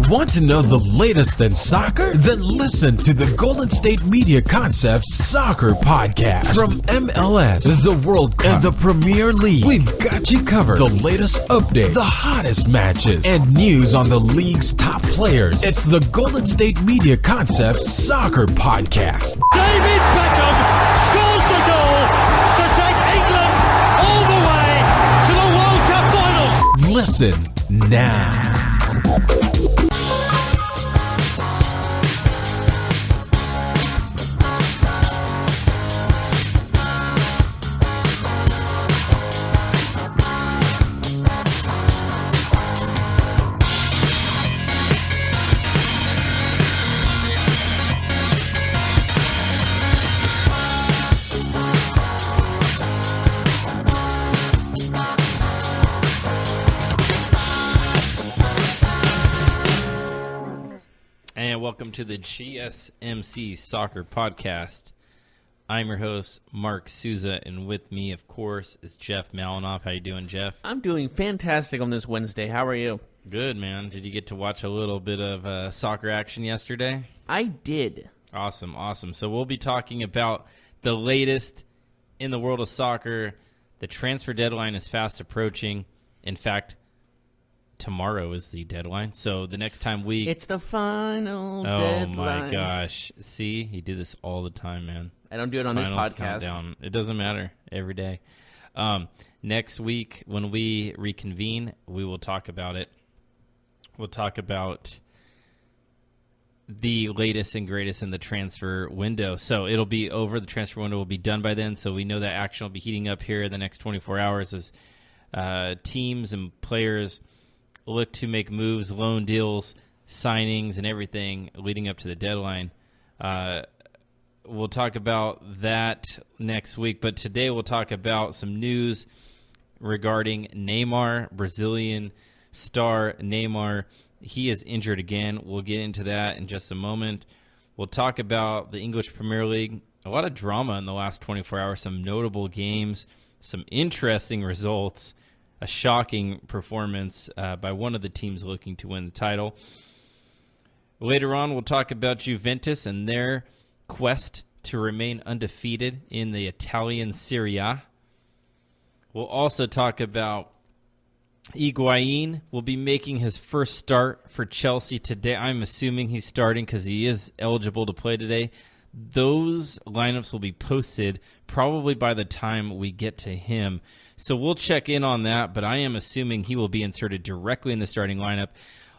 Want to know the latest in soccer? Then listen to the Golden State Media Concepts Soccer Podcast. From MLS, the World Cup, and the Premier League, we've got you covered. The latest updates, the hottest matches, and news on the league's top players. It's the Golden State Media Concepts Soccer Podcast. David Beckham scores the goal to take England all the way to the World Cup finals. Listen now. Welcome to the GSMC Soccer Podcast. I'm your host, Mark Souza, and with me, of course, is Jeff Malinoff. How you doing, Jeff? I'm doing fantastic on this Wednesday. How are you? Good, man. Did you get to watch a little bit of soccer action yesterday? I did. Awesome. So we'll be talking about the latest in the world of soccer. The transfer deadline is fast approaching. In fact, tomorrow is the deadline, so the next time It's the final deadline. Oh my gosh. See, you do this all the time, man. I don't do it on Final this podcast. Countdown. It doesn't matter. Every day. Next week, when we reconvene, we will talk about it. We'll talk about the latest and greatest in the transfer window. So it'll be over. The transfer window will be done by then, so we know that action will be heating up here in the next 24 hours as teams and players look to make moves, loan deals, signings, and everything leading up to the deadline. We'll talk about that next week, but today we'll talk about some news regarding Neymar, Brazilian star Neymar. He is injured again. We'll get into that in just a moment. We'll talk about the English Premier League. A lot of drama in the last 24 hours, some notable games, some interesting results, a shocking performance by one of the teams looking to win the title. Later on, we'll talk about Juventus and their quest to remain undefeated in the Italian Serie A. We'll also talk about Higuain will be making his first start for Chelsea today. I'm assuming he's starting because he is eligible to play today. Those lineups will be posted probably by the time we get to him. So we'll check in on that, but I am assuming he will be inserted directly in the starting lineup.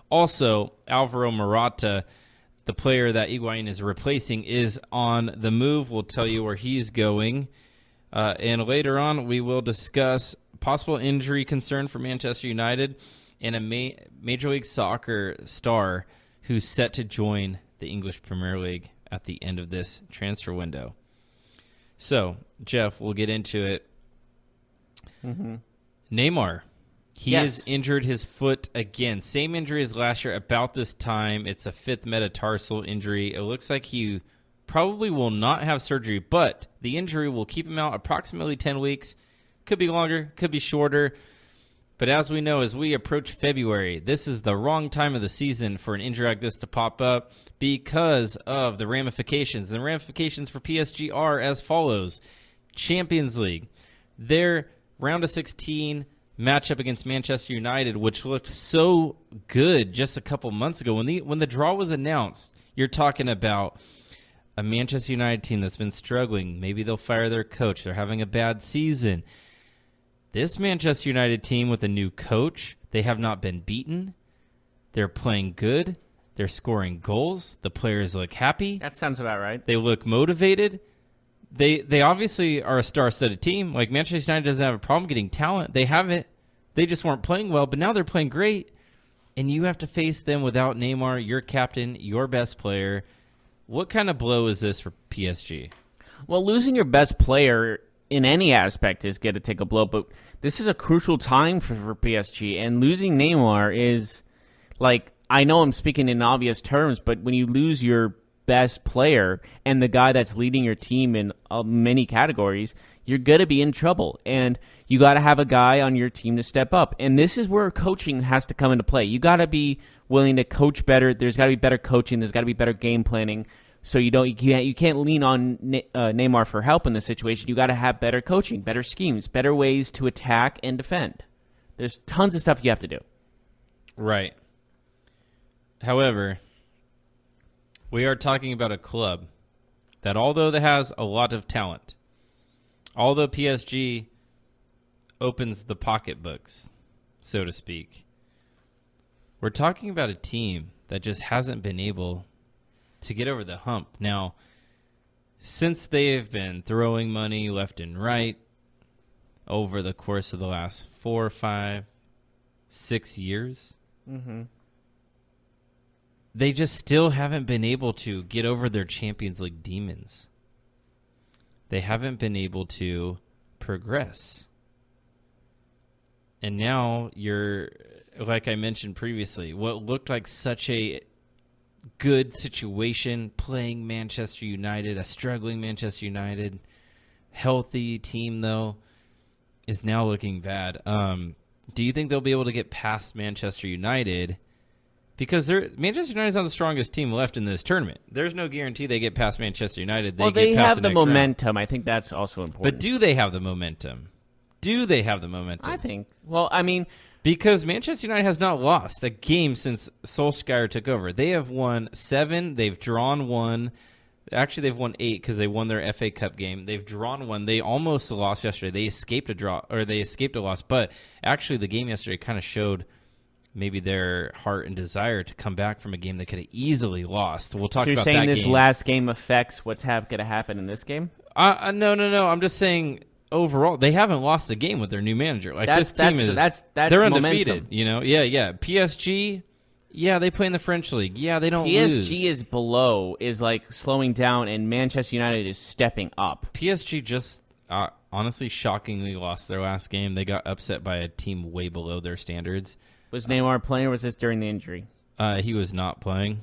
Also, Alvaro Morata, the player that Higuain is replacing, is on the move. We'll tell you where he's going. And later on, we will discuss possible injury concern for Manchester United and a Major League Soccer star who's set to join the English Premier League at the end of this transfer window. So, Jeff, we'll get into it. Mm-hmm. Neymar, he has injured his foot again. Same injury as last year about this time. It's a fifth metatarsal injury. It looks like he probably will not have surgery, but the injury will keep him out approximately 10 weeks. Could be longer, could be shorter. But as we know, as we approach February, this is the wrong time of the season for an injury like this to pop up because of the ramifications. And the ramifications for PSG are as follows. Champions League, their round of 16 matchup against Manchester United, which looked so good just a couple months ago. When the draw was announced, you're talking about a Manchester United team that's been struggling. Maybe they'll fire their coach. They're having a bad season. This Manchester United team with a new coach, they have not been beaten. They're playing good. They're scoring goals. The players look happy. That sounds about right. They look motivated. They obviously are a star-studded team. Like, Manchester United doesn't have a problem getting talent. They have it. They just weren't playing well, but now they're playing great. And you have to face them without Neymar, your captain, your best player. What kind of blow is this for PSG? Well, losing your best player in any aspect is going to take a blow, but this is a crucial time for PSG, and losing Neymar is, like, I know I'm speaking in obvious terms, but when you lose your best player and the guy that's leading your team in many categories, you're going to be in trouble. And you got to have a guy on your team to step up. And this is where coaching has to come into play. You got to be willing to coach better. There's got to be better coaching. There's got to be better game planning. So you can't lean on Neymar for help in this situation. You got to have better coaching, better schemes, better ways to attack and defend. There's tons of stuff you have to do. Right. However, we are talking about a club that, although that has a lot of talent, although PSG opens the pocketbooks, so to speak, we're talking about a team that just hasn't been able to get over the hump. Now, since they have been throwing money left and right over the course of the last 4, 5, 6 years, they just still haven't been able to get over their Champions League demons. They haven't been able to progress. And now you're, like I mentioned previously, what looked like such a good situation, playing Manchester United, a struggling Manchester United, healthy team though, is now looking bad. Do you think they'll be able to get past Manchester United? Because Manchester United is not the strongest team left in this tournament. There's no guarantee they get past Manchester United. They get past have the next momentum. round. I think that's also important. But do they have the momentum? I think. Well, I mean, because Manchester United has not lost a game since Solskjaer took over. They have won 7. They've drawn 1. Actually, they've won 8 because they won their FA Cup game. They've drawn 1. They almost lost yesterday. They escaped a loss. But actually, the game yesterday kind of showed maybe their heart and desire to come back from a game they could have easily lost. We'll talk so you're about saying that this game. last game affects what's going to happen in this game? No. I'm just saying overall they haven't lost a game with their new manager. Like That's they're momentum. undefeated. You know, yeah. PSG, yeah, they play in the French league. Yeah, they don't lose. PSG is like slowing down, and Manchester United is stepping up. PSG just honestly shockingly lost their last game. They got upset by a team way below their standards. Was Neymar playing, or was this during the injury? He was not playing.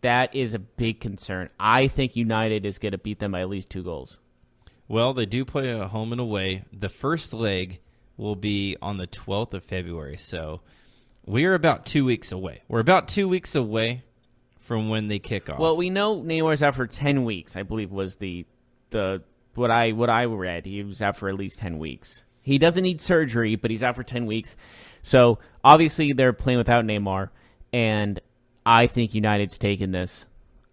That is a big concern. I think United is going to beat them by at least 2 goals. Well, they do play a home and away. The first leg will be on the 12th of February, so we are about 2 weeks away. We're about 2 weeks away from when they kick off. Well, we know Neymar's out for 10 weeks, I believe was the what I read. He was out for at least 10 weeks. He doesn't need surgery, but he's out for 10 weeks. So, obviously, they're playing without Neymar, and I think United's taken this.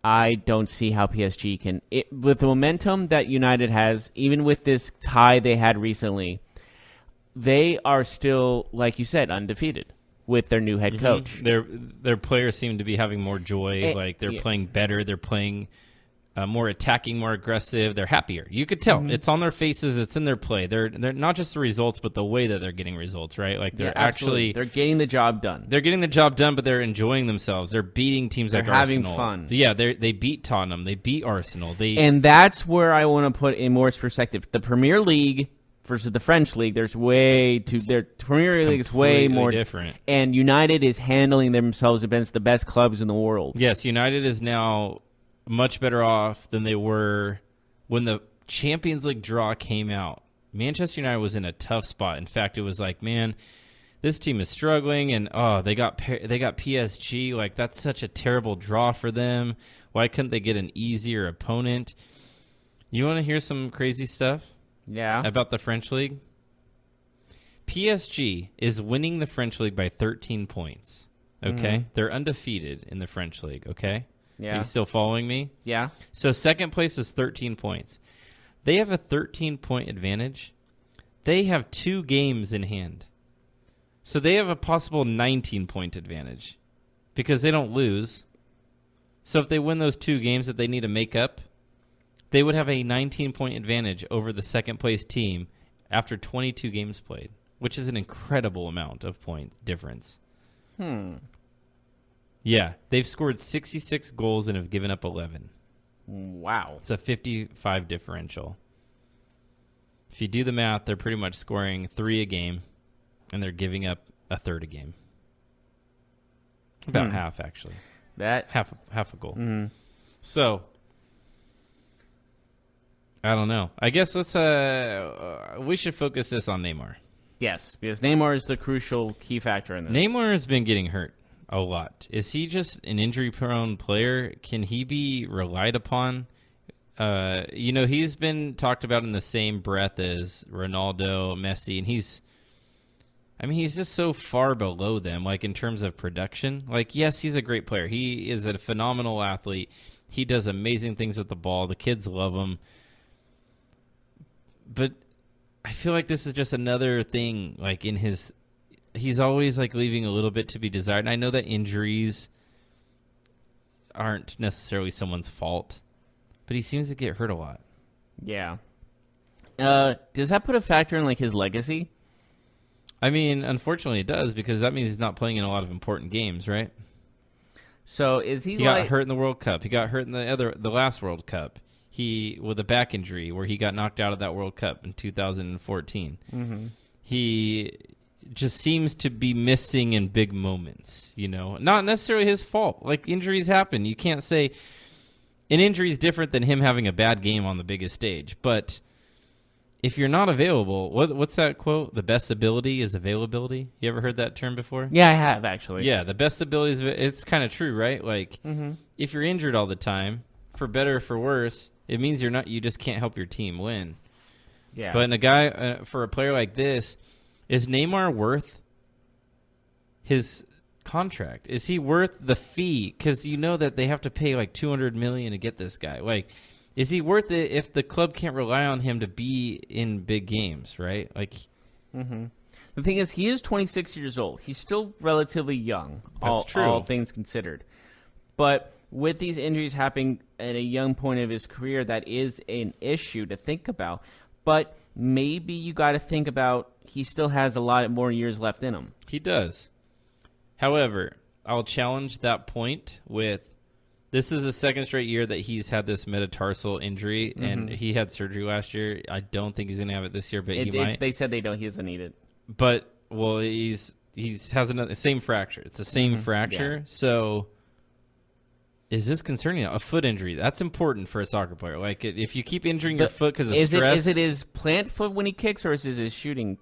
I don't see how PSG can... with the momentum that United has, even with this tie they had recently, they are still, like you said, undefeated with their new head coach. Their players seem to be having more joy. They're playing better. They're playing more attacking, more aggressive. They're happier. You could tell. It's on their faces. It's in their play. They're not just the results, but the way that they're getting results, right? Like they're actually... They're getting the job done. They're getting the job done, but they're enjoying themselves. They're beating teams like Arsenal. They're having fun. Yeah, they beat Tottenham. They beat Arsenal. And that's where I want to put in more perspective. The Premier League versus the French League, their Premier League is way more different. And United is handling themselves against the best clubs in the world. Yes, United is now much better off than they were when the Champions League draw came out. Manchester United was in a tough spot. In fact, it was like, man, this team is struggling, and they got PSG. Like, that's such a terrible draw for them. Why couldn't they get an easier opponent? You want to hear some crazy stuff? Yeah. About the French League? PSG is winning the French League by 13 points. Okay? They're undefeated in the French League, okay? Yeah. Are you still following me? Yeah. So second place is 13 points. They have a 13-point advantage. They have 2 games in hand. So they have a possible 19-point advantage because they don't lose. So if they win those 2 games that they need to make up, they would have a 19-point advantage over the second-place team after 22 games played, which is an incredible amount of point difference. Yeah, they've scored 66 goals and have given up 11. Wow. It's a 55 differential. If you do the math, they're pretty much scoring 3 a game, and they're giving up a third a game. About half, actually. Half a goal. So, I don't know. I guess let's we should focus this on Neymar. Yes, because Neymar is the crucial key factor in this. Neymar has been getting hurt a lot. Is he just an injury-prone player? Can he be relied upon? He's been talked about in the same breath as Ronaldo, Messi, and he's just so far below them, like in terms of production. Like, yes, he's a great player. He is a phenomenal athlete. He does amazing things with the ball. The kids love him. But I feel like this is just another thing, like he's always like leaving a little bit to be desired. And I know that injuries aren't necessarily someone's fault, but he seems to get hurt a lot. Yeah. Does that put a factor in like his legacy? I mean, unfortunately it does, because that means he's not playing in a lot of important games, right? So is he got hurt in the World Cup. He got hurt in the last World Cup. With a back injury where he got knocked out of that World Cup in 2014. Mm-hmm. He just seems to be missing in big moments, Not necessarily his fault. Like, injuries happen. You can't say an injury is different than him having a bad game on the biggest stage. But if you're not available, what's that quote? The best ability is availability. You ever heard that term before? Yeah, I have, actually. Yeah, the best ability is, it's kind of true, right? Like, if you're injured all the time, for better or for worse, it means you just can't help your team win. Yeah. But for a player like this, is Neymar worth his contract? Is he worth the fee? Because you know that they have to pay like $200 million to get this guy. Like, is he worth it if the club can't rely on him to be in big games, right? Like, the thing is, he is 26 years old. He's still relatively young. That's true. All things considered. But with these injuries happening at a young point of his career, that is an issue to think about. But maybe you got to think about he still has a lot more years left in him. He does. However, I'll challenge that point with, this is the second straight year that he's had this metatarsal injury, and he had surgery last year. I don't think he's going to have it this year, but he might. They said he doesn't need it. But, well, he has the same fracture. It's the same fracture, so... Is this concerning? A foot injury, that's important for a soccer player. Like, if you keep injuring your foot because of stress... Is it his plant foot when he kicks, or is it his shooting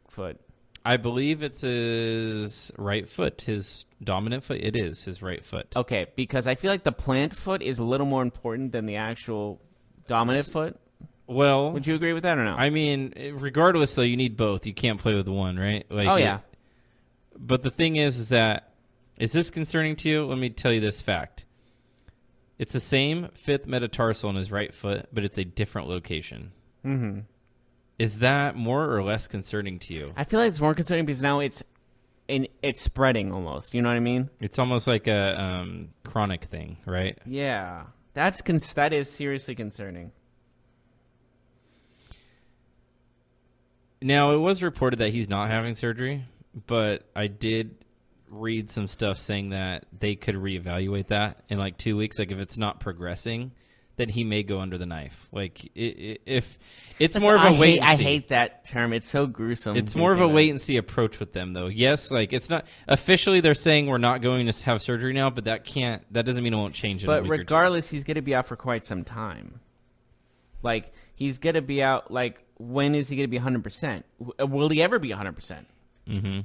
foot? I believe it's his right foot, his dominant foot. It is his right foot. Okay, because I feel like the plant foot is a little more important than the actual dominant foot. Well... Would you agree with that or no? I mean, regardless, though, you need both. You can't play with one, right? Like, yeah. But the thing is that, is this concerning to you? Let me tell you this fact. It's the same fifth metatarsal in his right foot, but it's a different location. Mm-hmm. Is that more or less concerning to you? I feel like it's more concerning because now it's spreading almost. You know what I mean? It's almost like a chronic thing, right? Yeah. That is seriously concerning. Now, it was reported that he's not having surgery, but I did read some stuff saying that they could reevaluate that in like 2 weeks. Like, if it's not progressing, then he may go under the knife. Like, if it's more of a wait and see. I hate that term. It's so gruesome. It's more of a wait and see approach with them, though. Yes, like, it's not officially they're saying we're not going to have surgery now, but that doesn't mean it won't change in a week or two. But regardless, he's going to be out for quite some time. Like, he's going to be out, like, when is he going to be 100%? Will he ever be 100%? Mm-hmm.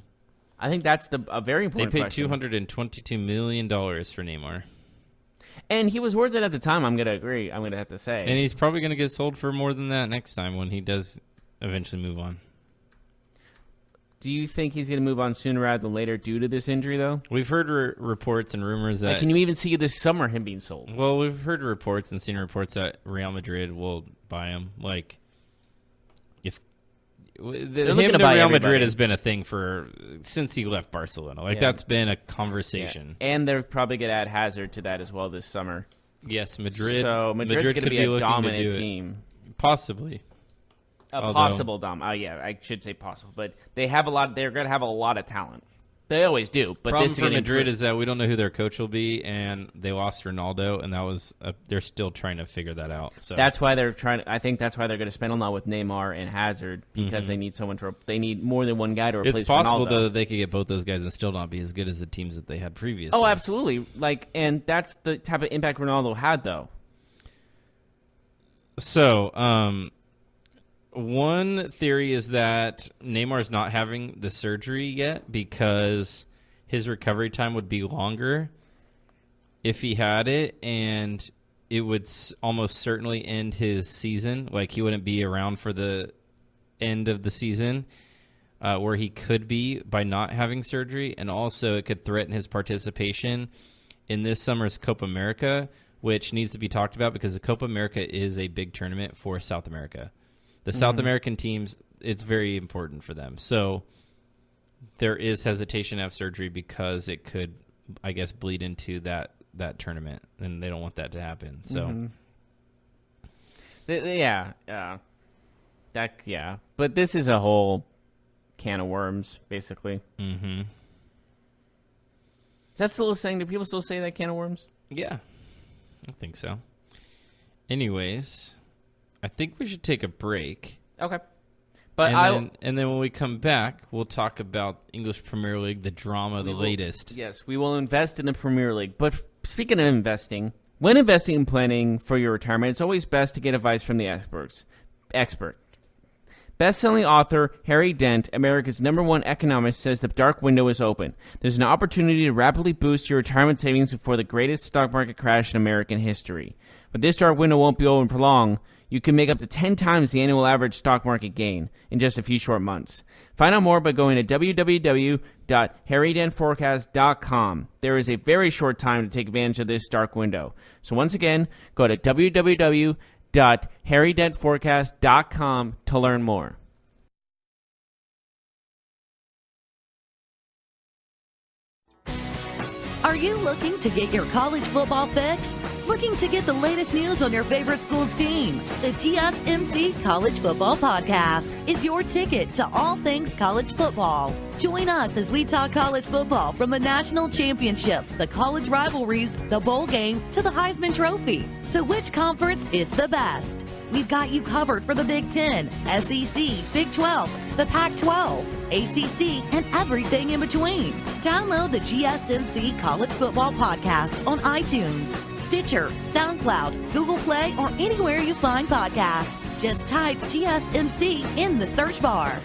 I think that's a very important question. They paid $222 million for Neymar. And he was worth it at the time, I'm going to agree. I'm going to have to say. And he's probably going to get sold for more than that next time when he does eventually move on. Do you think he's going to move on sooner rather than later due to this injury, though? We've heard reports and rumors that... Can you even see this summer him being sold? Well, we've heard reports and seen reports that Real Madrid will buy him. Like, if... him to Real Madrid has been a thing since he left Barcelona. Like, that's been a conversation. Yeah. And they're probably going to add Hazard to that as well this summer. Yes, Madrid. So Madrid's going to be a dominant team. Possibly. Possible yeah, I should say possible. But they're going to have a lot of talent. They always do. But problem this for Madrid is that we don't know who their coach will be, and they lost Ronaldo, and that was they're still trying to figure that out. So that's why they're trying. I think that's why they're going to spend a lot with Neymar and Hazard because they need someone to. They need more than one guy to replace. It's possible Ronaldo. though that they could get both those guys and still not be as good as the teams that they had previously. Oh, absolutely. And that's the type of impact Ronaldo had, though. So, one theory is that Neymar's not having the surgery yet because his recovery time would be longer if he had it, and it would almost certainly end his season. Like, he wouldn't be around for the end of the season where he could be by not having surgery, and also it could threaten his participation in this summer's Copa America, which needs to be talked about because the Copa America is a big tournament for South America. The South American teams, it's very important for them. So there is hesitation to have surgery because it could, I guess, bleed into that tournament, and they don't want that to happen. So, yeah. But this is a whole can of worms, basically. Mm-hmm. Is that still a saying? Do people still say that, can of worms? Yeah, I think so. Anyways, I think we should take a break. Okay. But and then when we come back, we'll talk about English Premier League, the drama, the latest. Yes, we will invest in the Premier League. But speaking of investing, when investing and planning for your retirement, it's always best to get advice from the expert. Best-selling author Harry Dent, America's #1 economist, says the dark window is open. There's an opportunity to rapidly boost your retirement savings before the greatest stock market crash in American history. But this dark window won't be open for long. You can make up to 10 times the annual average stock market gain in just a few short months. Find out more by going to www.harrydentforecast.com. There is a very short time to take advantage of this dark window. So once again, go to www.harrydentforecast.com to learn more. Are you looking to get your college football fix? Looking to get the latest news on your favorite school's team? The GSMC College Football Podcast is your ticket to all things college football. Join us as we talk college football from the national championship, the college rivalries, the bowl game, to the Heisman Trophy. To which conference is the best? We've got you covered for the Big Ten, SEC, Big 12, the Pac-12, ACC, and everything in between. Download the GSMC College Football Podcast on iTunes, Stitcher, SoundCloud, Google Play, or anywhere you find podcasts. Just type GSMC in the search bar.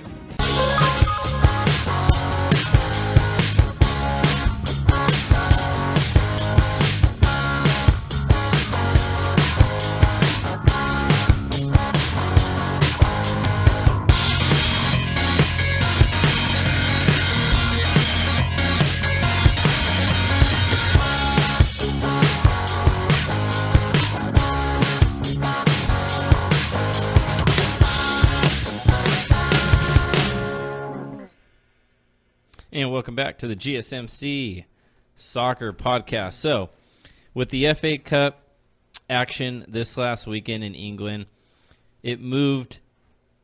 And welcome back to the GSMC Soccer Podcast. So, with the FA Cup action this last weekend in England, it moved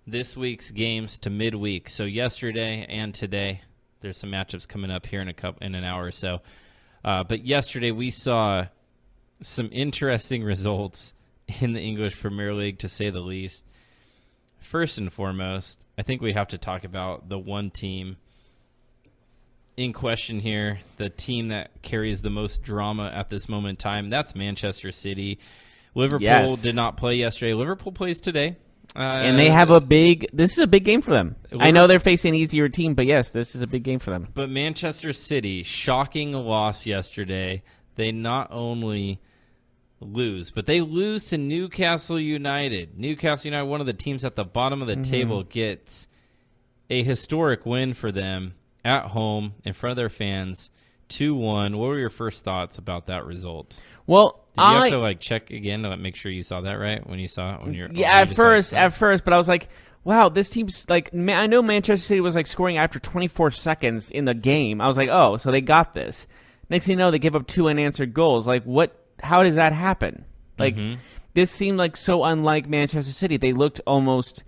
this week's games to midweek. So yesterday and today, there's some matchups coming up here in an hour or so. But yesterday we saw some interesting results in the English Premier League, to say the least. First and foremost, I think we have to talk about the one team in question here, the team that carries the most drama at this moment in time. That's Manchester City. Liverpool did not play yesterday. Liverpool plays today. And they have this is a big game for them. I know they're facing an easier team, but yes, this is a big game for them. But Manchester City, shocking loss yesterday. They not only lose, but they lose to Newcastle United. Newcastle United, one of the teams at the bottom of the table, gets a historic win for them at home in front of their fans, 2-1. What were your first thoughts about that result? Well, did you have to check again to make sure you saw that right when you saw it? At first, but I was like, wow, this team's I know Manchester City was scoring after 24 seconds in the game. I was like, oh, so they got this. Next thing you know, they give up 2 unanswered goals. What? How does that happen? This seemed so unlike Manchester City. They looked almost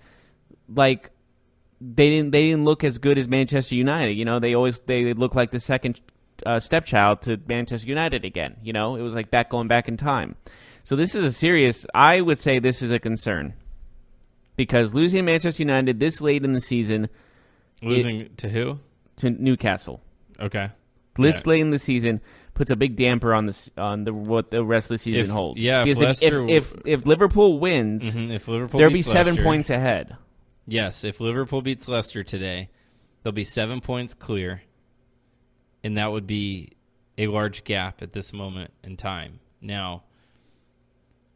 like they didn't look as good as Manchester United. They look like the second stepchild to Manchester United again. It was going back in time. So this is I would say this is a concern, because losing to Manchester United this late in the season, losing to who? To Newcastle. Okay. Late in the season puts a big damper on what the rest of the season holds. Yeah, because if Liverpool wins, if Liverpool there'll beats be 7 Leicester, points ahead. Yes, if Liverpool beats Leicester today, they'll be 7 points clear, and that would be a large gap at this moment in time. Now,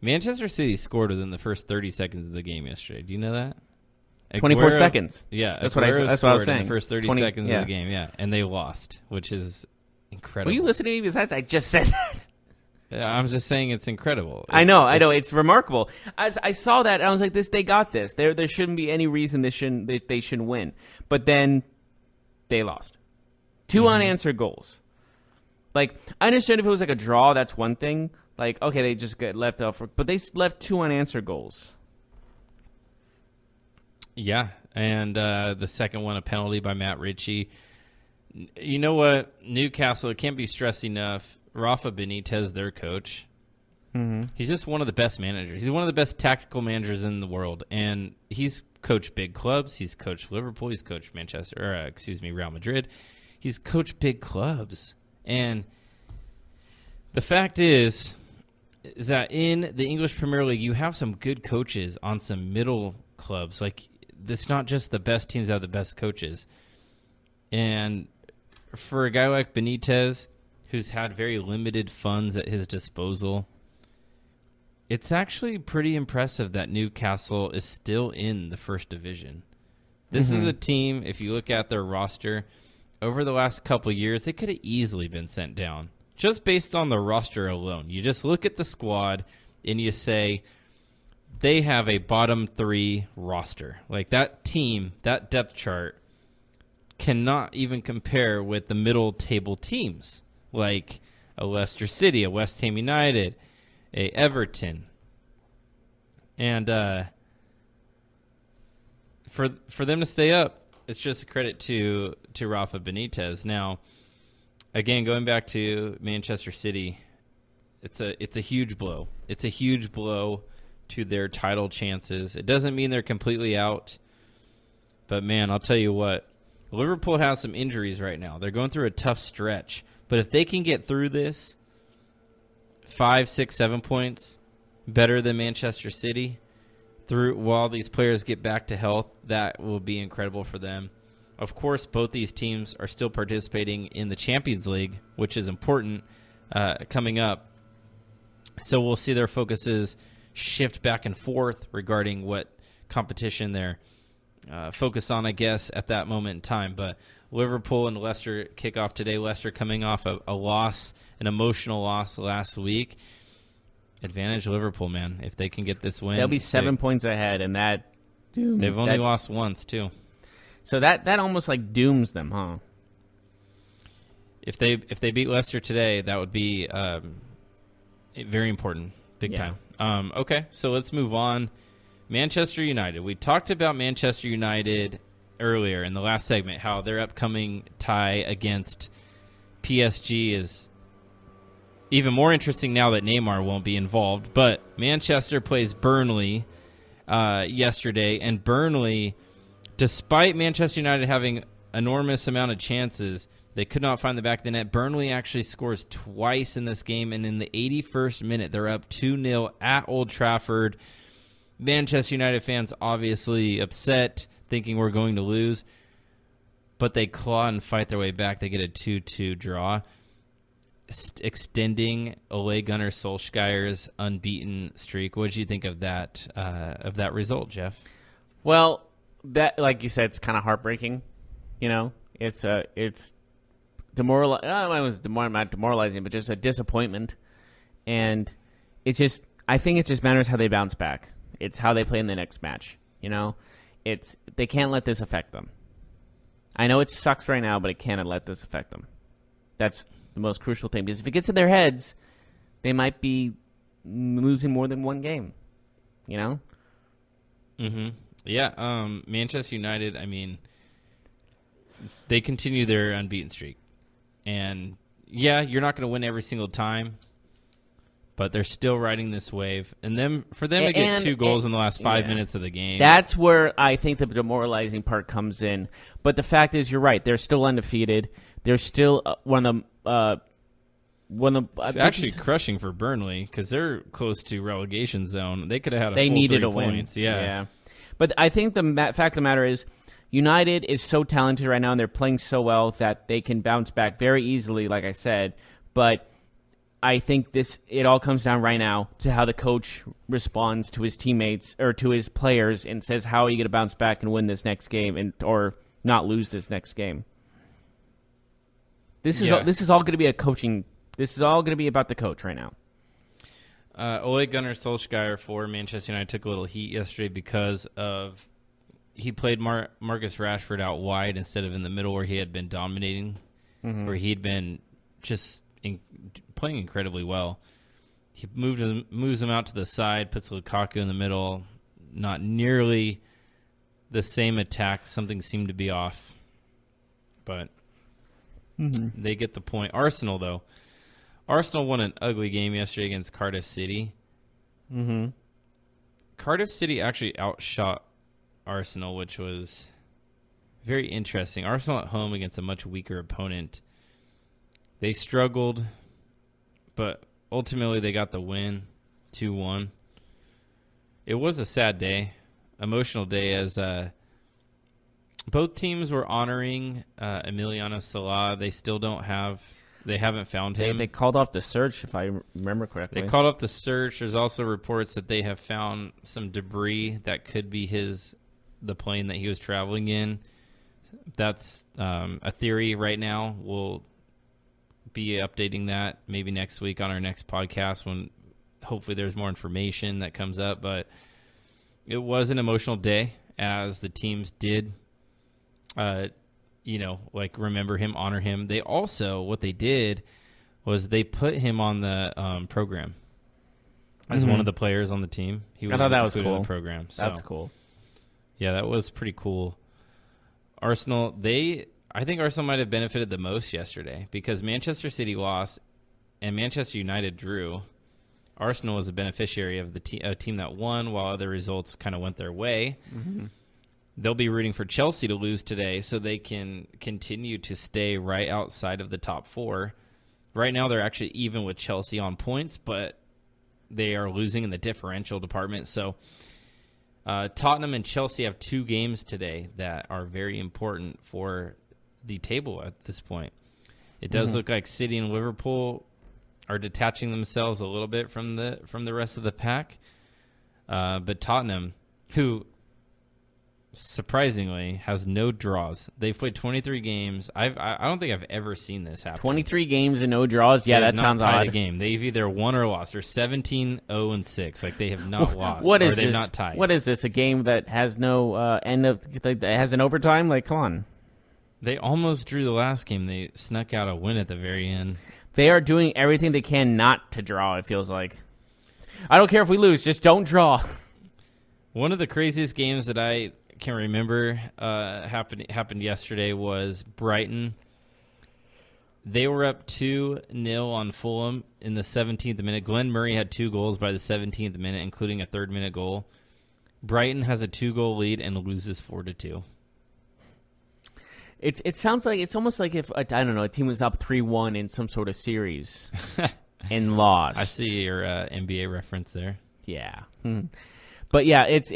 Manchester City scored within the first 30 seconds of the game yesterday. Do you know that? 24 seconds. Yeah, that's what I was saying. In the first 30 seconds of the game, yeah, and they lost, which is incredible. Were you listening to me? Besides, I just said that. I'm just saying it's incredible. I know. It's remarkable. As I saw that, I was like, they got this. There shouldn't be any reason they shouldn't win. But then they lost. 2 unanswered goals. Like, I understand if it was like a draw, that's one thing. Like, okay, they just get left off. But they left 2 unanswered goals. Yeah, and the second one, a penalty by Matt Ritchie. You know what? Newcastle, it can't be stressed enough. Rafa Benitez, their coach, he's just one of the best managers. He's one of the best tactical managers in the world, and he's coached big clubs. He's coached Liverpool. He's coached Real Madrid. He's coached big clubs, and the fact is that in the English Premier League, you have some good coaches on some middle clubs. Like, it's not just the best teams have the best coaches, and for a guy like Benitez, who's had very limited funds at his disposal, it's actually pretty impressive that Newcastle is still in the first division. This is a team, if you look at their roster, over the last couple of years, they could have easily been sent down. Just based on the roster alone. You just look at the squad and you say, they have a bottom 3 roster. Like, that team, that depth chart, cannot even compare with the middle table teams. Like a Leicester City, a West Ham United, a Everton. And for them to stay up, it's just a credit to Rafa Benitez. Now, again, going back to Manchester City, it's a huge blow. It's a huge blow to their title chances. It doesn't mean they're completely out. But, man, I'll tell you what. Liverpool has some injuries right now. They're going through a tough stretch. But if they can get through this 5, 6, 7 points better than Manchester City while these players get back to health, that will be incredible for them. Of course, both these teams are still participating in the Champions League, which is important coming up. So we'll see their focuses shift back and forth regarding what competition they're focused on, I guess, at that moment in time. But Liverpool and Leicester kick off today. Leicester coming off a loss, an emotional loss last week. Advantage Liverpool, man. If they can get this win, they'll be 7 points ahead, and they've only lost once too. So that almost like dooms them, huh? If they beat Leicester today, that would be very important, big time. Okay, so let's move on. Manchester United. We talked about Manchester United earlier in the last segment, how their upcoming tie against PSG is even more interesting now that Neymar won't be involved. But Manchester plays Burnley yesterday, and Burnley, despite Manchester United having enormous amount of chances, they could not find the back of the net. Burnley actually scores twice in this game, and in the 81st minute, they're up 2-0 at Old Trafford. Manchester United fans obviously upset, thinking we're going to lose, but they claw and fight their way back. They get a 2-2 draw, extending Ole Gunnar Solskjaer's unbeaten streak. What did you think of that result, Jeff? Well, that, like you said, it's kind of heartbreaking. You know, it's not demoralizing, but just a disappointment. And I think it just matters how they bounce back. It's how they play in the next match. You know, they can't let this affect them. I know it sucks right now, but it can't let this affect them. That's the most crucial thing, because if it gets in their heads, they might be losing more than one game. You know? Mm-hmm. Yeah. Manchester United, I mean, they continue their unbeaten streak. And, yeah, you're not going to win every single time, but they're still riding this wave. And for them to get 2 goals in the last 5 minutes of the game. That's where I think the demoralizing part comes in. But the fact is, you're right. They're still undefeated. They're still one of the It's actually crushing for Burnley because they're close to relegation zone. They could have had a they full needed 3 a win. points. Yeah. But I think the fact of the matter is United is so talented right now and they're playing so well that they can bounce back very easily, like I said. But I think it all comes down right now to how the coach responds to his teammates or to his players and says, how are you going to bounce back and win this next game or not lose this next game? This is all going to be a coaching. This is all going to be about the coach right now. Ole Gunnar Solskjaer for Manchester United took a little heat yesterday because of he played Marcus Rashford out wide instead of in the middle where he had been dominating, where he'd been just playing incredibly well. He moves him out to the side, puts Lukaku in the middle. Not nearly the same attack. Something seemed to be off, but they get the point. Arsenal, though. Arsenal won an ugly game yesterday against Cardiff City. Cardiff City actually outshot Arsenal, which was very interesting. Arsenal at home against a much weaker opponent. They struggled, but ultimately they got the win, 2-1. It was a sad day, emotional day, as both teams were honoring Emiliano Sala. They still haven't found him. They called off the search, if I remember correctly. They called off the search. There's also reports that they have found some debris that could be the plane that he was traveling in. That's a theory right now. We'll be updating that maybe next week on our next podcast when hopefully there's more information that comes up. But it was an emotional day as the teams did remember him, honor him. They also, what they did was they put him on the program as one of the players on the team. I thought that was cool. In the program. So, that's cool. Yeah, that was pretty cool. Arsenal, I think Arsenal might have benefited the most yesterday because Manchester City lost and Manchester United drew. Arsenal was a beneficiary of a team that won while other results kind of went their way. They'll be rooting for Chelsea to lose today so they can continue to stay right outside of the top 4. Right now, they're actually even with Chelsea on points, but they are losing in the differential department. So Tottenham and Chelsea have 2 games today that are very important for the table at this point. It does look like City and Liverpool are detaching themselves a little bit from the rest of the pack. But Tottenham, who surprisingly has no draws. They've played 23 games. I don't think I've ever seen this happen. 23 games and no draws. Yeah, that sounds odd. A game. They've either won or lost. They're 17-0-6. Like they have not lost. What is they've this? Not tied. What is this? A game that has no end of that has an overtime? Like, come on. They almost drew the last game. They snuck out a win at the very end. They are doing everything they can not to draw. It feels like. I don't care if we lose. Just don't draw. One of the craziest games that I can remember happened yesterday was Brighton. They were up 2-0 on Fulham in the 17th minute. Glenn Murray had 2 goals by the 17th minute, including a 3rd minute goal. Brighton has a 2-goal lead and loses 4-2. It sounds like it's almost like if a team was up 3-1 in some sort of series and lost. I see your NBA reference there. Yeah, but yeah, it's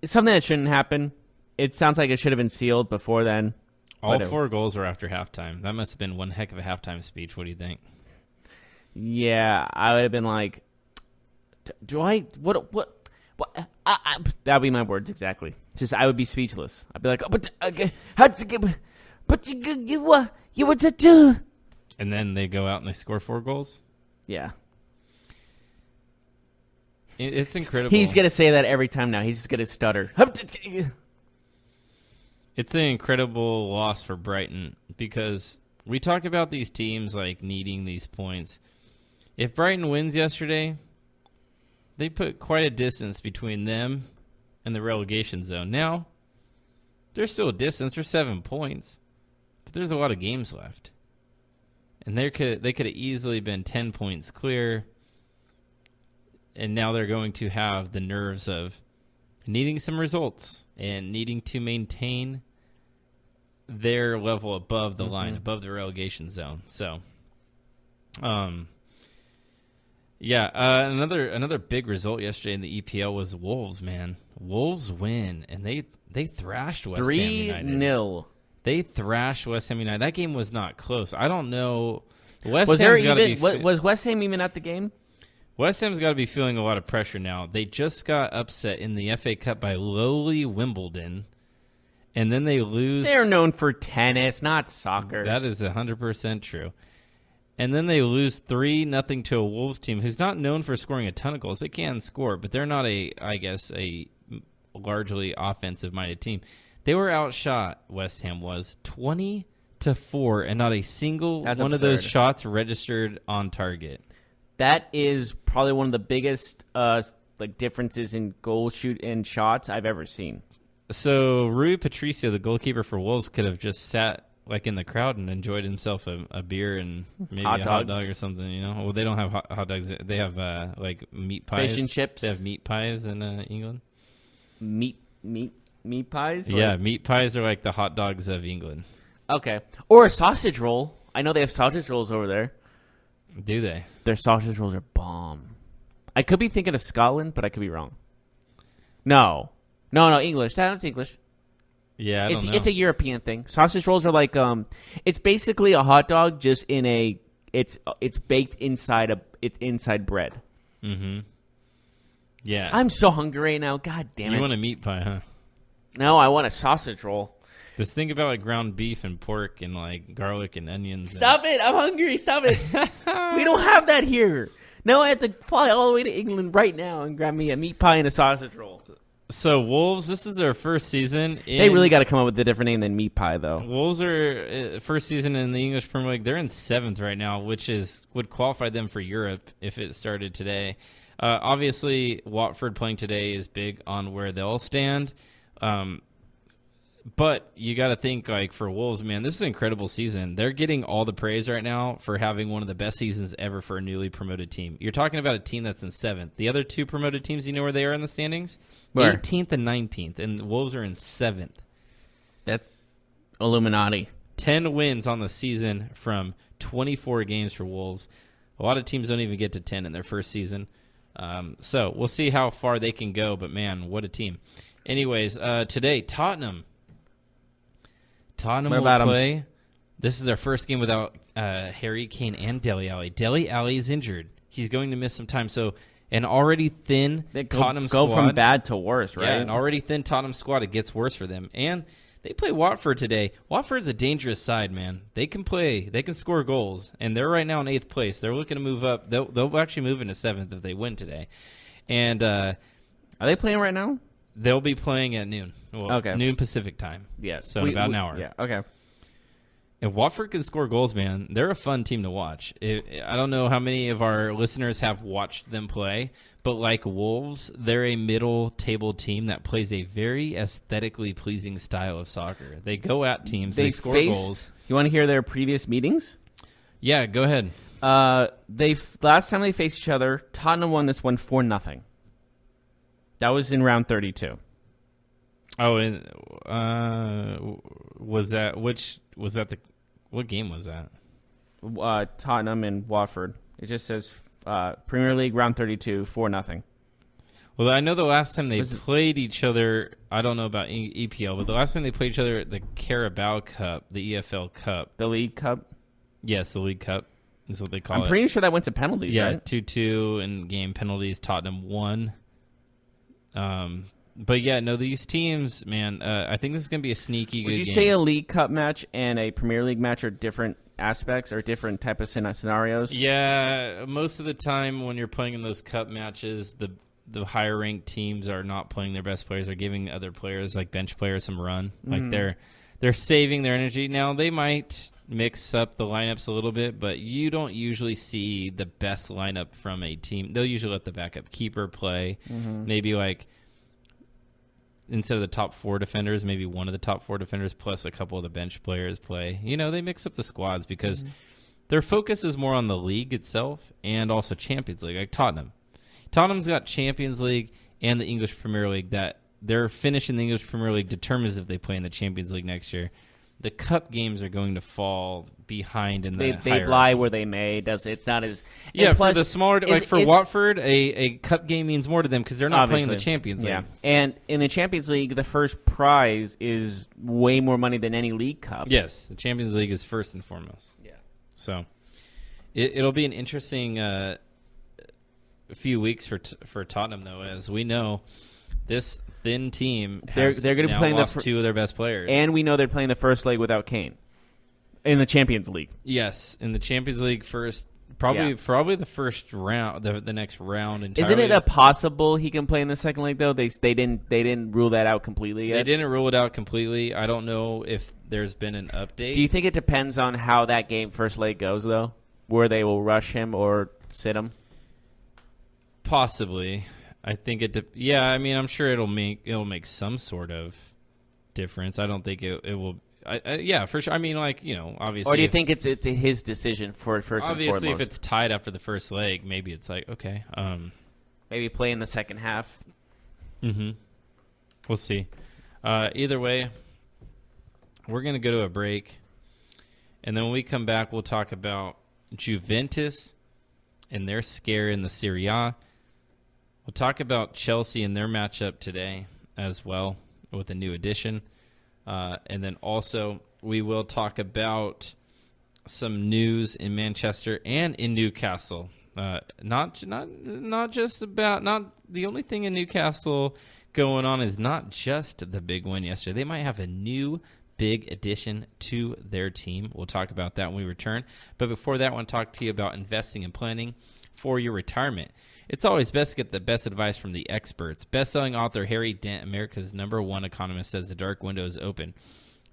something that shouldn't happen. It sounds like it should have been sealed before then. All 4 goals were after halftime. That must have been one heck of a halftime speech. What do you think? Yeah, I would have been like, "Do I what?" That would be my words exactly. Just I would be speechless. I'd be like, "Oh, but you what to do?" And then they go out and they score 4 goals. Yeah. It's incredible. He's going to say that every time now. He's just going to stutter. It's an incredible loss for Brighton because we talk about these teams like needing these points. If Brighton wins yesterday, they put quite a distance between them and the relegation zone. Now, there's still a distance. There's 7 points, but there's a lot of games left. And they could have easily been 10 points clear. And now they're going to have the nerves of needing some results and needing to maintain their level above the line, above the relegation zone. So Another big result yesterday in the EPL was Wolves, man. Wolves win, and they thrashed West Ham United. 3-0. They thrashed West Ham United. That game was not close. I don't know. Was West Ham even at the game? West Ham's got to be feeling a lot of pressure now. They just got upset in the FA Cup by lowly Wimbledon, and then they lose. They're known for tennis, not soccer. That is 100% true. And then they lose 3-0 to a Wolves team who's not known for scoring a ton of goals. They can score, but they're not a largely offensive-minded team. They were outshot, West Ham was, 20-4, and not a single one of those shots registered on target. That is probably one of the biggest differences in goal shoot and shots I've ever seen. So Rui Patricio, the goalkeeper for Wolves, could have just sat in the crowd and enjoyed himself a beer and maybe a hot dog or something, you know. Well, they don't have hot dogs. They have meat pies. Fish and chips. They have meat pies in England. Meat pies? Yeah, meat pies are like the hot dogs of England. Okay. Or a sausage roll. I know they have sausage rolls over there. Do they? Their sausage rolls are bomb. I could be thinking of Scotland, but I could be wrong. No, English. That's English. Yeah, I don't know. It's a European thing. Sausage rolls are like it's basically a hot dog, just in a it's baked inside inside bread. Mm-hmm. Yeah. I'm so hungry right now. God damn it! You want a meat pie, huh? No, I want a sausage roll. Just think about like ground beef and pork and like garlic and onions. Stop it! I'm hungry. Stop it! We don't have that here. Now I have to fly all the way to England right now and grab me a meat pie and a sausage roll. So Wolves, this is their first season. They really got to come up with a different name than meat pie, though. Wolves are first season in the English Premier League. They're in 7th right now, which would qualify them for Europe if it started today. Obviously, Watford playing today is big on where they'll stand. But you got to think, like, for Wolves, man, this is an incredible season. They're getting all the praise right now for having one of the best seasons ever for a newly promoted team. You're talking about a team that's in 7th. The other two promoted teams, you know where they are in the standings? Where? 18th and 19th, and the Wolves are in 7th. That's Illuminati. 10 wins on the season from 24 games for Wolves. A lot of teams don't even get to 10 in their first season. So we'll see how far they can go, but, man, what a team. Anyways, today, Tottenham will play. This is their first game without Harry Kane and Dele Alli. Dele Alli is injured. He's going to miss some time. So an already thin Tottenham squad. Go from bad to worse, right? Yeah, an already thin Tottenham squad. It gets worse for them. And they play Watford today. Watford's a dangerous side, man. They can play. They can score goals. And they're right now in 8th place. They're looking to move up. They'll actually move into 7th if they win today. And are they playing right now? They'll be playing at noon. Well, okay. Noon Pacific time. Yeah. So in about an hour. Yeah, okay. And Watford can score goals, man. They're a fun team to watch. I don't know how many of our listeners have watched them play, but like Wolves, they're a middle-table team that plays a very aesthetically pleasing style of soccer. They go at teams. They score goals. You want to hear their previous meetings? Yeah, go ahead. Last time they faced each other, Tottenham won this one 4-0. That was in round 32. Oh, and what game was that? Tottenham and Watford. It just says Premier League round 32, 4-0. Well, I know the last time they played each other, I don't know about EPL, but the last time they played each other at the Carabao Cup, the EFL Cup. The League Cup? Yes, the League Cup is what they call it. I'm pretty sure that went to penalties, yeah, right? 2-2 in game penalties. Tottenham won. But yeah, no, these teams, man, I think this is going to be a sneaky good game. Would you say a League Cup match and a Premier League match are different aspects or different type of scenarios? Yeah, most of the time when you're playing in those cup matches, the higher ranked teams are not playing their best players. They're giving other players, like bench players, some run. Like they're saving their energy. Now, they might mix up the lineups a little bit, but you don't usually see the best lineup from a team. They'll usually let the backup keeper play. Maybe like instead of the top 4 defenders, maybe one of the top 4 defenders plus a couple of the bench players play. You know, they mix up the squads because their focus is more on the league itself and also Champions League, like Tottenham. Tottenham's got Champions League and the English Premier League. That their finish in the English Premier League determines if they play in the Champions League next year. the cup games are going to fall behind in the They lie where they may. It's not as for the smaller for Watford, a cup game means more to them because they're not playing the Champions League. Yeah, and in the Champions League, the first prize is way more money than any league cup. Yes, the Champions League is first and foremost. Yeah, so it'll be an interesting few weeks for Tottenham, though, as we know this thin team they're going to be playing lost two of their best players, and we know they're playing the first leg without Kane in the Champions League. Yes, in the Champions League first, probably the first round, the next round entirely. Isn't it a possible he can play in the second leg though? They didn't rule that out completely yet. They didn't rule it out completely. I don't know if there's been an update. Do you think it depends on how that game first leg goes though, where they will rush him or sit him? Possibly. I think yeah, I mean, I'm sure it'll make some sort of difference. I don't think it will. Yeah, for sure. I mean, obviously. Or do you think it's his decision for first and foremost? Obviously, if it's tied after the first leg, maybe it's like, okay. Maybe play in the second half. Mm-hmm. We'll see. Either way, we're going to go to a break. And then when we come back, we'll talk about Juventus and their scare in the Serie A. We'll talk about Chelsea and their matchup today as well with a new addition. And then also we will talk about some news in Manchester and in Newcastle. Not the only thing in Newcastle going on is not just the big win yesterday. They might have a new big addition to their team. We'll talk about that when we return. But before that, I want to talk to you about investing and planning for your retirement. It's always best to get the best advice from the experts. Best-selling author Harry Dent, America's #1 economist, says the dark window is open.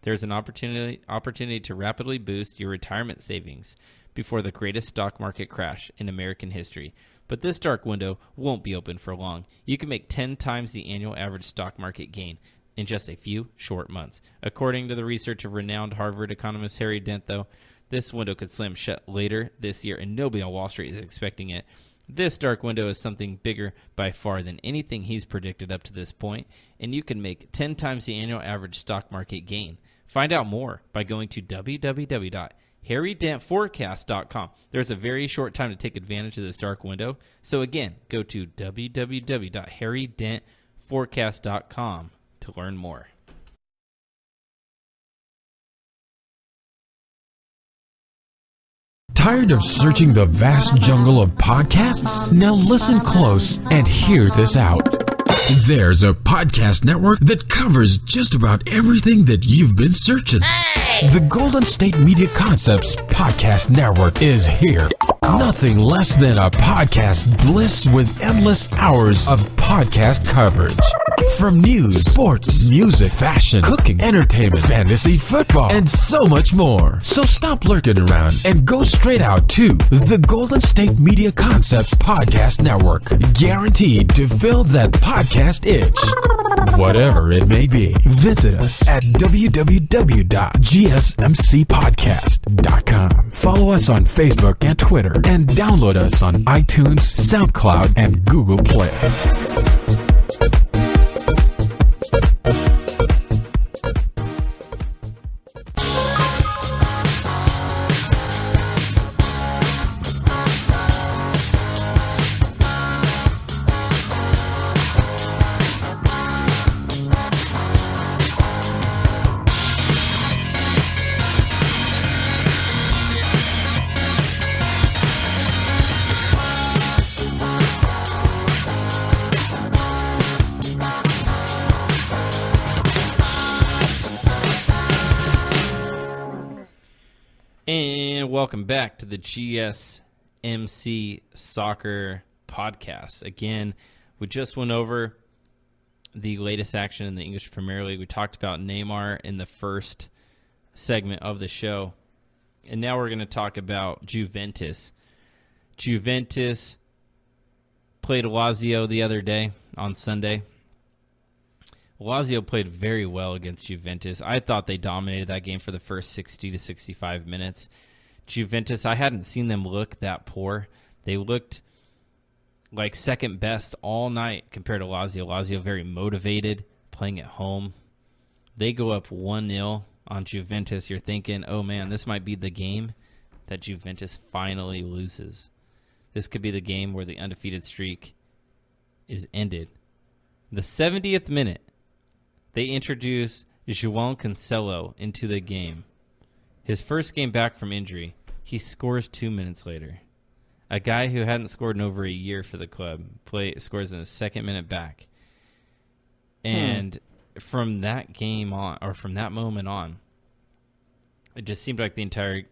There's an opportunity to rapidly boost your retirement savings before the greatest stock market crash in American history. But this dark window won't be open for long. You can make 10 times the annual average stock market gain in just a few short months. According to the research of renowned Harvard economist Harry Dent, though, this window could slam shut later this year, and nobody on Wall Street is expecting it. This dark window is something bigger by far than anything he's predicted up to this point, and you can make 10 times the annual average stock market gain. Find out more by going to www.harrydentforecast.com. There's a very short time to take advantage of this dark window. So again, go to www.harrydentforecast.com to learn more. Tired of searching the vast jungle of podcasts? Now listen close and hear this out. There's a podcast network that covers just about everything that you've been searching. Hey! The Golden State Media Concepts Podcast Network is here. Nothing less than a podcast bliss with endless hours of podcast coverage. From news, sports, music, fashion, cooking, entertainment, fantasy, football, and so much more. So stop lurking around and go straight out to the Golden State Media Concepts Podcast Network. Guaranteed to fill that podcast itch. Whatever it may be. Visit us at www.gsmcpodcast.com. Follow us on Facebook and Twitter, and download us on iTunes, SoundCloud, and Google Play. And welcome back to the GSMC Soccer Podcast. Again, we just went over the latest action in the English Premier League. We talked about Neymar in the first segment of the show. And now we're going to talk about Juventus. Juventus played Lazio the other day on Sunday. Lazio played very well against Juventus. I thought they dominated that game for the first 60 to 65 minutes. Juventus, I hadn't seen them look that poor. They looked like second best all night compared to Lazio. Lazio very motivated, playing at home. They go up 1-0 on Juventus, you're thinking, oh man, this might be the game that Juventus finally loses. This could be the game where the undefeated streak is ended. The 70th minute, they introduce João Cancelo into the game. His first game back from injury, he scores 2 minutes later. A guy who hadn't scored in over a year for the club scores in the second minute back. And from that game on, or from that moment on, it just seemed like the entire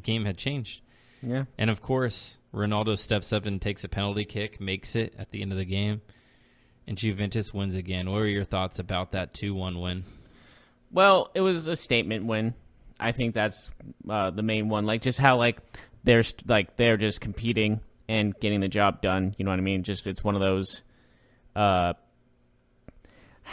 game had changed. Yeah. And of course, Ronaldo steps up and takes a penalty kick, makes it at the end of the game, and Juventus wins again. What were your thoughts about that 2-1 win? Well, it was a statement win. I think that's the main one. Like, just how they're just competing and getting the job done. You know what I mean? Just it's one of those. How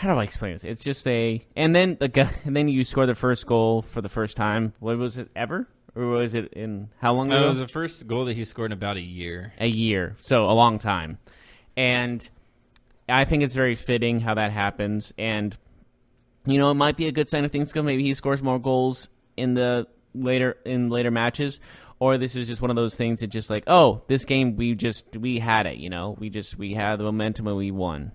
do I explain this? It's just and then you score the first goal for the first time. What was it, ever? Or was it in how long ago? It was the first goal that he scored in about a year. A year, so a long time. And I think it's very fitting how that happens. And it might be a good sign of things go. Maybe he scores more goals in later matches, or this is just one of those things that just like, oh, this game we had it. We had the momentum and we won.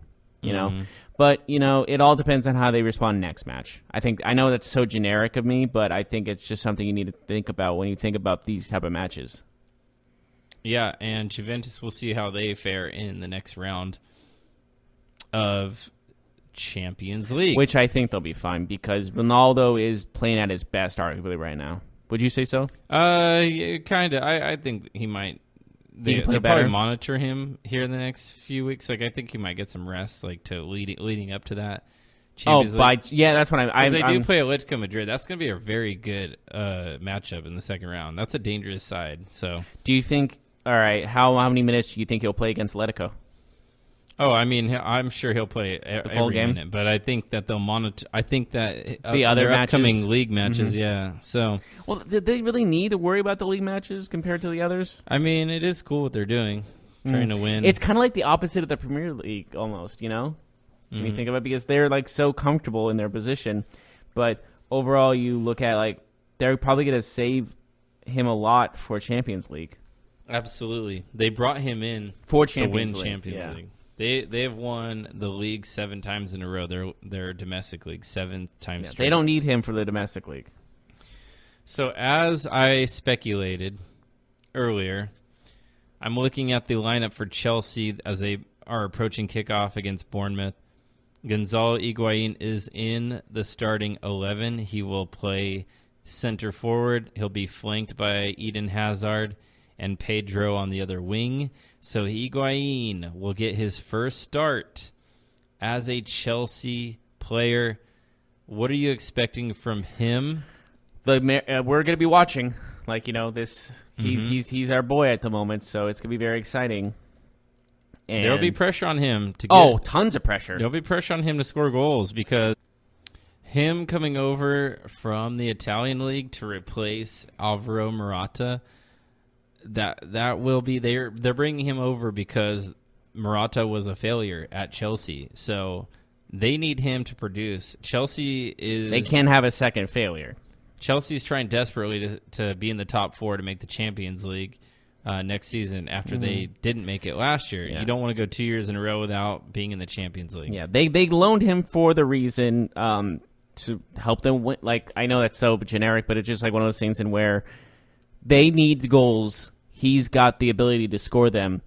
But, it all depends on how they respond next match. I know that's so generic of me, but I think it's just something you need to think about when you think about these type of matches. Yeah, and Juventus, will see how they fare in the next round of Champions League. Which I think they'll be fine because Ronaldo is playing at his best arguably right now. Would you say so? Yeah, kind of. I think he might. They'll better. probably monitor him here in the next few weeks. I think he might get some rest, to leading up to that. Champions League. That's what I'm. They do play Atletico Madrid. That's going to be a very good matchup in the second round. That's a dangerous side. So, do you think? All right, how many minutes do you think he'll play against Atletico? Oh, I'm sure he'll play the full game. Minute, but I think that they'll monitor. I think that the other upcoming league matches, yeah. So, well, did they really need to worry about the league matches compared to the others? I mean, it is cool what they're doing, trying to win. It's kind of like the opposite of the Premier League, almost. When you think of it, because they're so comfortable in their position, but overall, you look at they're probably going to save him a lot for Champions League. Absolutely, they brought him in for to win League. Champions League. They have won the league 7 times in a row. Their domestic league 7 times. They don't need him for the domestic league. So as I speculated earlier, I'm looking at the lineup for Chelsea as they are approaching kickoff against Bournemouth. Gonzalo Higuain is in the starting 11. He will play center forward. He'll be flanked by Eden Hazard and Pedro on the other wing. So Higuain will get his first start as a Chelsea player. What are you expecting from him? We're going to be watching. This. He's our boy at the moment, so it's going to be very exciting. And there'll be pressure on him to get... tons of pressure. There'll be pressure on him to score goals because him coming over from the Italian league to replace Alvaro Morata... That will be they're bringing him over because Morata was a failure at Chelsea, so they need him to produce. They can't have a second failure. Chelsea's trying desperately to be in the top 4 to make the Champions League next season after they didn't make it last year. Yeah. You don't want to go 2 years in a row without being in the Champions League. Yeah, they loaned him for the reason to help them win. I know that's so generic, but it's just one of those things in where they need goals. He's got the ability to score them.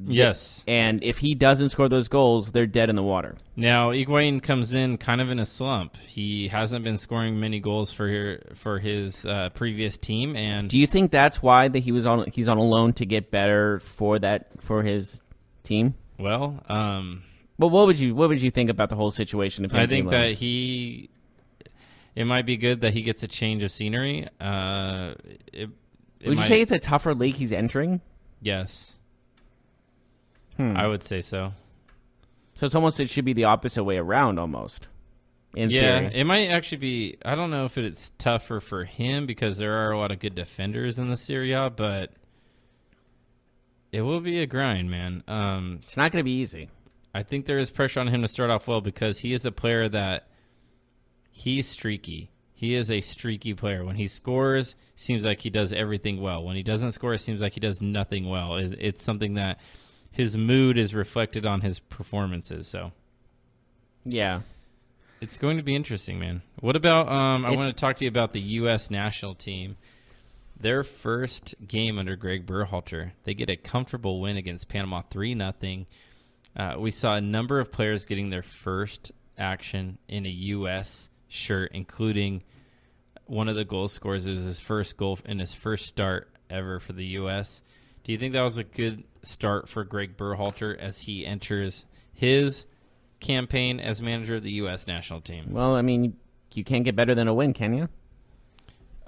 Yes. And if he doesn't score those goals, they're dead in the water. Now, Higuain comes in kind of in a slump. He hasn't been scoring many goals for his previous team. And do you think that's why he's on a loan to get better for his team? Well, but what would you think about the whole situation? I think that it might be good that he gets a change of scenery. Would you say it's a tougher league he's entering? Yes. I would say so. So it should be the opposite way around almost. In theory. It might actually be. I don't know if it's tougher for him because there are a lot of good defenders in the Serie A, but it will be a grind, man. It's not going to be easy. I think there is pressure on him to start off well because he is a player that he's streaky. He is a streaky player. When he scores, seems like he does everything well. When he doesn't score, it seems like he does nothing well. It's something that his mood is reflected on his performances. So, yeah. It's going to be interesting, man. What about, I want to talk to you about the U.S. national team. Their first game under Greg Berhalter, they get a comfortable win against Panama 3-0. We saw a number of players getting their first action in a U.S. shirt, including one of the goal scorers. It was his first goal in his first start ever for the U.S. Do you think that was a good start for Greg Berhalter as he enters his campaign as manager of the U.S. national team? Well, I mean, you can't get better than a win, can you?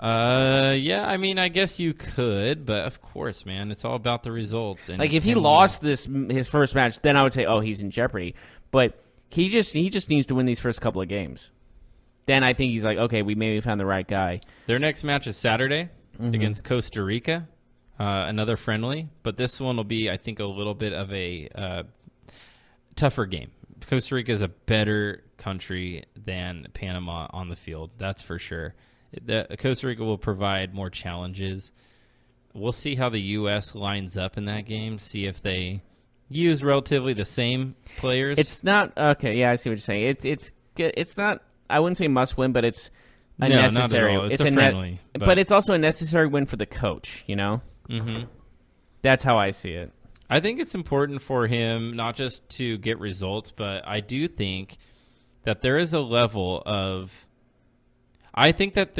Yeah, I mean, I guess you could, but of course, man, it's all about the results. And, like, if he lost his first match, then I would say, oh, he's in jeopardy. But he just needs to win these first couple of games. Then I think he's like, okay, we maybe found the right guy. Their next match is Saturday against Costa Rica, another friendly. But this one will be, I think, a little bit of a tougher game. Costa Rica is a better country than Panama on the field, that's for sure. Costa Rica will provide more challenges. We'll see how the U.S. lines up in that game, see if they use relatively the same players. It's not, okay, yeah, I see what you're saying. It's not, I wouldn't say must win, but it's a necessary. Not at all. It's a friendly. But it's also a necessary win for the coach, you know? Mm-hmm. That's how I see it. I think it's important for him not just to get results, but I do think that there is a level of... I think that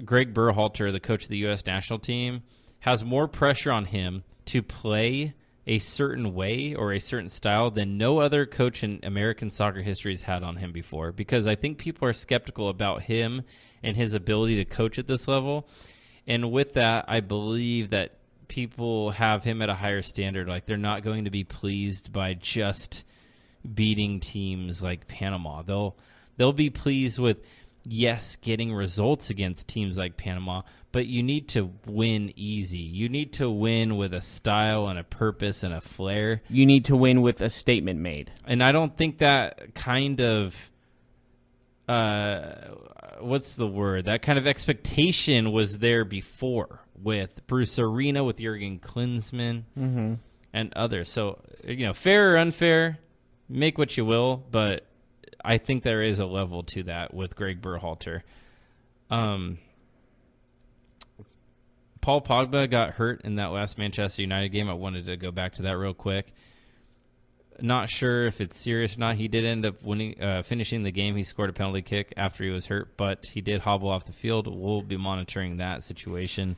Greg Berhalter, the coach of the U.S. national team, has more pressure on him to play a certain way or a certain style than no other coach in American soccer history has had on him before. Because I think people are skeptical about him and his ability to coach at this level. And with that, I believe that people have him at a higher standard. Like, they're not going to be pleased by just beating teams like Panama. They'll be pleased with, yes, getting results against teams like Panama, but you need to win easy. You need to win with a style and a purpose and a flair. You need to win with a statement made. And I don't think that kind of, what's the word? That kind of expectation was there before with Bruce Arena, with Jurgen Klinsmann, and others. So, fair or unfair, make what you will, but I think there is a level to that with Greg Berhalter. Paul Pogba got hurt in that last Manchester United game. I wanted to go back to that real quick. Not sure if it's serious or not. He did end up finishing the game. He scored a penalty kick after he was hurt, but he did hobble off the field. We'll be monitoring that situation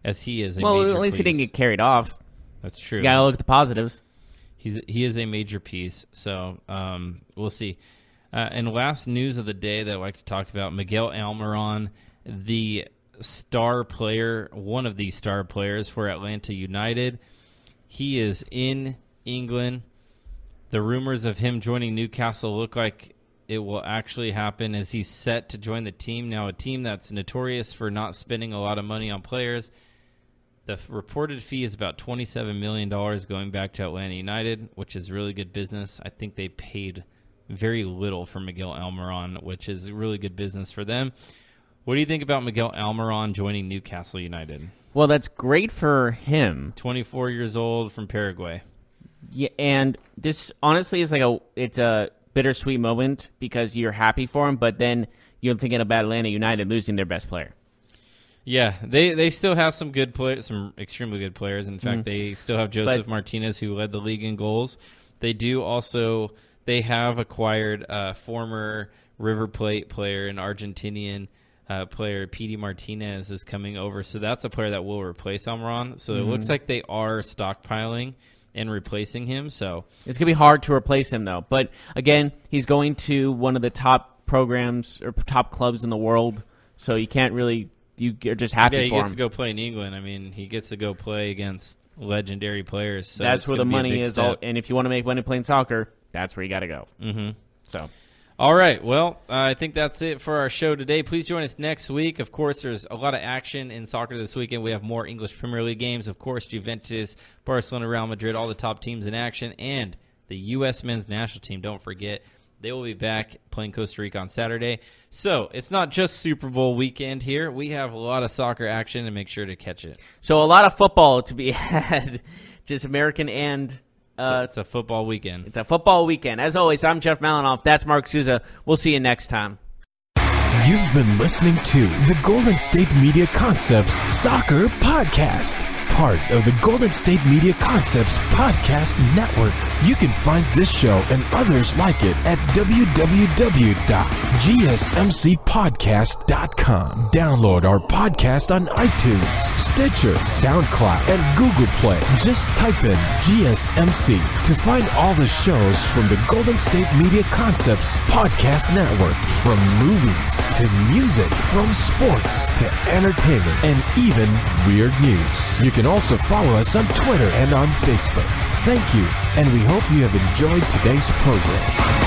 as he is a major at least piece. He didn't get carried off. That's true. You got to look at the positives. He is a major piece, so we'll see. And last news of the day that I'd like to talk about, Miguel Almiron, the star player, one of the star players for Atlanta United. He is in England. The rumors of him joining Newcastle look like it will actually happen as he's set to join the team. Now, a team that's notorious for not spending a lot of money on players. The reported fee is about $27 million going back to Atlanta United, which is really good business. I think they paid very little for Miguel Almiron, which is really good business for them. What do you think about Miguel Almiron joining Newcastle United? Well, that's great for him. 24 years old from Paraguay. Yeah, and this honestly is it's a bittersweet moment because you're happy for him, but then you're thinking about Atlanta United losing their best player. Yeah, they still have some good players, some extremely good players. In fact, they still have Joseph Martinez, who led the league in goals. They have acquired a former River Plate player, an Argentinian player, Pidi Martinez, is coming over. So that's a player that will replace Almiron. So it looks like they are stockpiling and replacing him. So it's going to be hard to replace him, though. But, again, he's going to one of the top programs or top clubs in the world, so you can't really – you're just happy for him. Yeah, he gets to go play in England. I mean, he gets to go play against legendary players. So that's where the money is. And if you want to make money playing soccer, that's where you got to go. Mm-hmm. So, all right. Well, I think that's it for our show today. Please join us next week. Of course, there's a lot of action in soccer this weekend. We have more English Premier League games. Of course, Juventus, Barcelona, Real Madrid, all the top teams in action, and the U.S. men's national team. Don't forget, They will be back playing Costa Rica on Saturday. So it's not just Super Bowl weekend here. We have a lot of soccer action, and make sure to catch it. So a lot of football to be had, just American and... It's a football weekend. It's a football weekend. As always, I'm Jeff Malinoff. That's Mark Souza. We'll see you next time. You've been listening to the Golden State Media Concepts Soccer Podcast, part of the Golden State Media Concepts Podcast Network. You can find this show and others like it at www.gsmcpodcast.com. Download our podcast on iTunes, Stitcher, SoundCloud, and Google Play. Just type in GSMC to find all the shows from the Golden State Media Concepts Podcast Network, from movies to music, from sports to entertainment, and even weird news. You can also follow us on Twitter and on Facebook. Thank you, and we hope you have enjoyed today's program.